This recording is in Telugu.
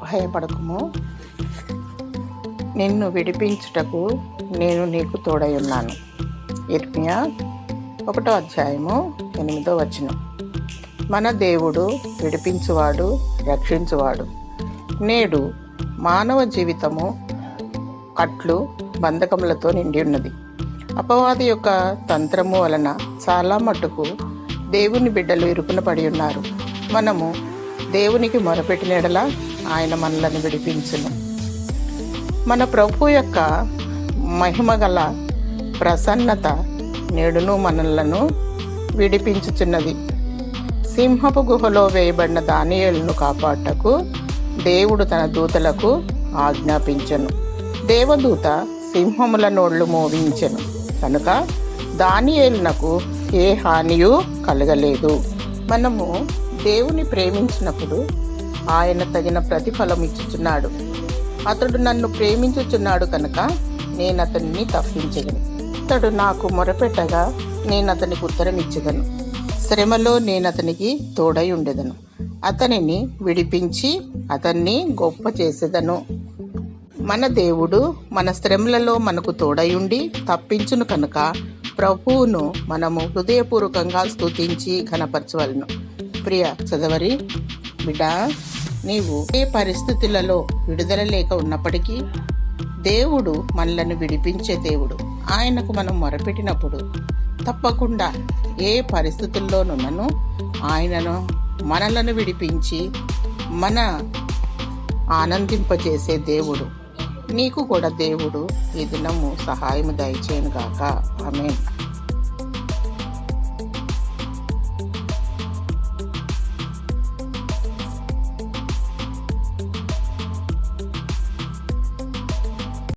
భయపడకుము, నిన్ను విడిపించుటకు నేను నీకు తోడై ఉన్నాను. ఇర్మియా 1వ అధ్యాయము 8వ వచనం. మన దేవుడు విడిపించువాడు, రక్షించువాడు. నేడు మానవ జీవితము కట్లు బంధకములతో నిండి ఉన్నది. అపవాది యొక్క తంత్రము వలన చాలా మట్టుకు దేవుని బిడ్డలు ఇరుకున పడి ఉన్నారు. మనము దేవునికి మొరపెట్టిన యెడల ఆయన మనలను విడిపించును. మన ప్రభు యొక్క మహిమగల ప్రసన్నత నేడును మనలను విడిపించుచున్నది. సింహపు గుహలో వేయబడిన దానియేలును కాపాడుటకు దేవుడు తన దూతలకు ఆజ్ఞాపించెను. దేవదూత సింహముల నోళ్లు మోగించెను కనుక దానియేలునకు ఏ హానియు కలగలేదు. మనము దేవుని ప్రేమించినప్పుడు ఆయన తగిన ప్రతిఫలం ఇచ్చుచున్నాడు. అతడు నన్ను ప్రేమించుచున్నాడు కనుక నేను అతనిని తప్పించగలను. అతడు నాకు మొరపెట్టగా నేను అతనికి ఉత్తరం ఇచ్చదను. శ్రమలో నేను అతనికి తోడై ఉండెదను. అతనిని విడిపించి అతన్ని గొప్ప చేసేదను. మన దేవుడు మన శ్రమలలో మనకు తోడయుండి తప్పించును కనుక ప్రభువును మనము హృదయపూర్వకంగా స్తుతించి ఘనపరచవలను. ప్రియ చదవరి బిడ్డ, నీవు ఏ పరిస్థితులలో విడుదల లేక ఉన్నప్పటికీ దేవుడు మనలను విడిపించే దేవుడు. ఆయనకు మనం మొరపెట్టినప్పుడు తప్పకుండా ఏ పరిస్థితుల్లోనున్నను ఆయనను మనలను విడిపించి మన ఆనందింపజేసే దేవుడు. నీకు కూడా దేవుడు ఈ దినము సహాయము దయచేయను గాక. ఆమేన్.